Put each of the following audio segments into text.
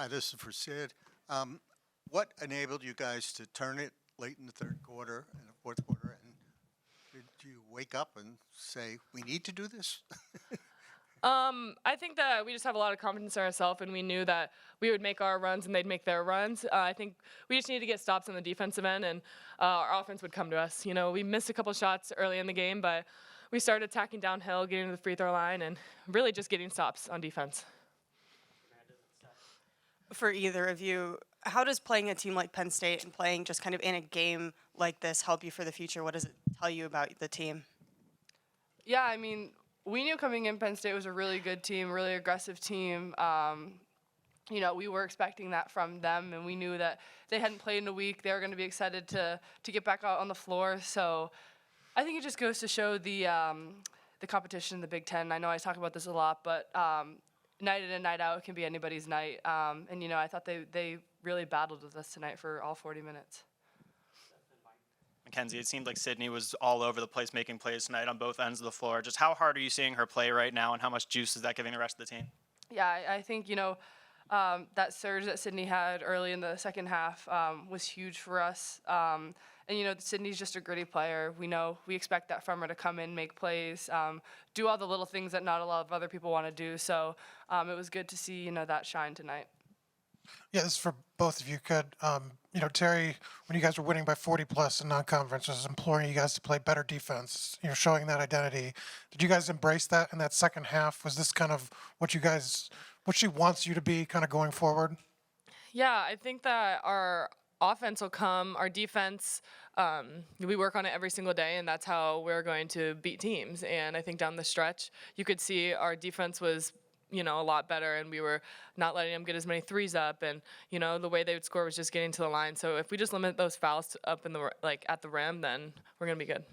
Hi, this is for Sid. Um, what enabled you guys to turn it late in the third quarter and the fourth quarter? And did you wake up and say, we need to do this? I think that we just have a lot of confidence in ourselves, and we knew that we would make our runs and they'd make their runs. I think we just needed to get stops on the defensive end, and our offense would come to us. You know, we missed a couple shots early in the game, but we started attacking downhill, getting to the free throw line, and really just getting stops on defense. For either of you, how does playing a team like Penn State and playing just kind of in a game like this help you for the future? What does it tell you about the team? Yeah, I mean, we knew coming in Penn State was a really good team, really aggressive team. We were expecting that from them, and we knew that they hadn't played in a week. They were going to be excited to get back out on the floor. So I think it just goes to show the competition in the Big Ten. I know I talk about this a lot, but night in and night out, it can be anybody's night. I thought they really battled with us tonight for all 40 minutes. Mackenzie, it seemed like Sydney was all over the place making plays tonight on both ends of the floor. Just how hard are you seeing her play right now, and how much juice is that giving the rest of the team? Yeah, I think, that surge that Sydney had early in the second half was huge for us. Sydney's just a gritty player. We expect that from her to come in, make plays, do all the little things that not a lot of other people want to do. So it was good to see, that shine tonight. Yeah, this is for both of you. Terry, when you guys were winning by 40 plus in non-conference, was imploring you guys to play better defense, showing that identity. Did you guys embrace that in that second half? Was this kind of what she wants you to be kind of going forward? Yeah, I think that our offense will come. Our defense, we work on it every single day, and that's how we're going to beat teams. And I think down the stretch, you could see our defense was a lot better, and we were not letting them get as many threes up, and the way they would score was just getting to the line. So if we just limit those fouls up in the at the rim, then we're gonna be good.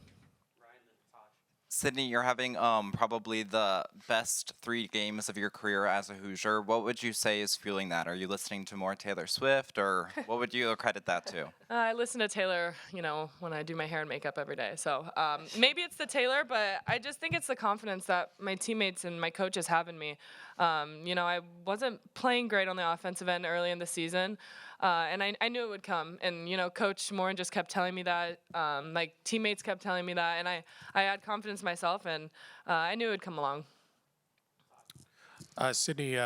Sydney, you're having probably the best 3 games of your career as a Hoosier. What would you say is fueling that? Are you listening to more Taylor Swift, or what would you credit that to? I listen to Taylor, when I do my hair and makeup every day. So maybe it's the Taylor, but I just think it's the confidence that my teammates and my coaches have in me. I wasn't playing great on the offensive end early in the season, and I knew it would come. And, Coach Morin just kept telling me that. My teammates kept telling me that. And I had confidence in myself, and I knew it would come along. Sydney,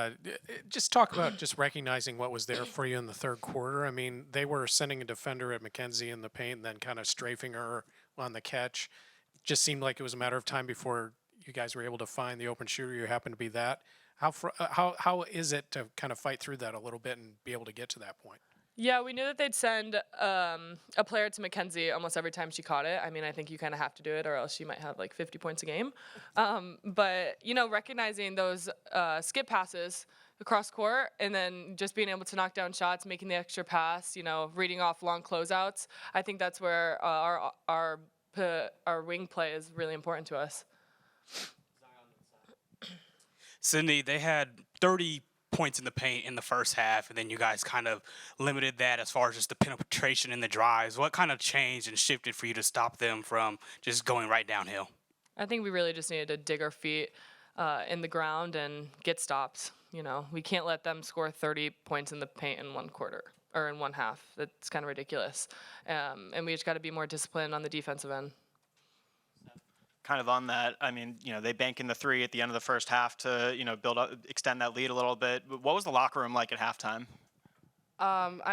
just talk about just recognizing what was there for you in the third quarter. I mean, they were sending a defender at Mackenzie in the paint and then kind of strafing her on the catch. It just seemed like it was a matter of time before you guys were able to find the open shooter. You happened to be that. How is it to kind of fight through that a little bit and be able to get to that point? Yeah, we knew that they'd send a player to Mackenzie almost every time she caught it. I mean, I think you kind of have to do it, or else she might have like 50 points a game. But recognizing those skip passes across court, and then just being able to knock down shots, making the extra pass, reading off long closeouts. I think that's where our wing play is really important to us. Sydney, they had 30 points in the paint in the first half, and then you guys kind of limited that as far as just the penetration in the drives. What kind of changed and shifted for you to stop them from just going right downhill? I think we really just needed to dig our feet in the ground and get stops. We can't let them score 30 points in the paint in one quarter or in one half. That's kind of ridiculous. And we just got to be more disciplined on the defensive end. Kind of on that, I mean, they bank in the 3 at the end of the first half to, build up, extend that lead a little bit. What was the locker room like at halftime? I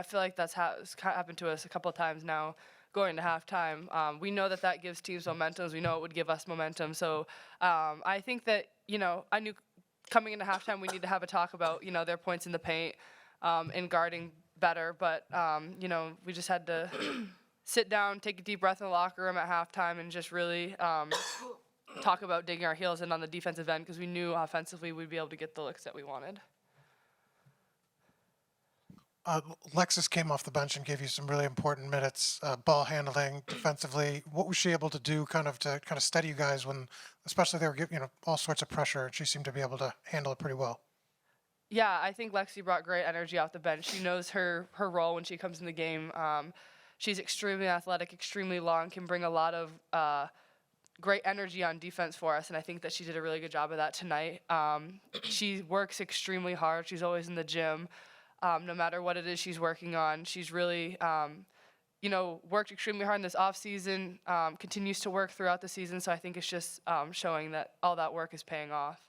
feel like that's happened to us a couple of times now going to halftime. We know that gives teams momentum. We know it would give us momentum. So I think that, I knew coming into halftime we need to have a talk about, their points in the paint and guarding better. But, we just had to sit down, take a deep breath in the locker room at halftime, and just really talk about digging our heels in on the defensive end, because we knew offensively we'd be able to get the looks that we wanted. Lexus came off the bench and gave you some really important minutes, ball handling, defensively. What was she able to do to steady you guys when, especially they were getting all sorts of pressure, and she seemed to be able to handle it pretty well? Yeah, I think Lexi brought great energy off the bench. She knows her role when she comes in the game. She's extremely athletic, extremely long, can bring a lot of great energy on defense for us, and I think that she did a really good job of that tonight. She works extremely hard. She's always in the gym. No matter what it is she's working on, she's really, worked extremely hard in this off season, continues to work throughout the season. So I think it's just showing that all that work is paying off.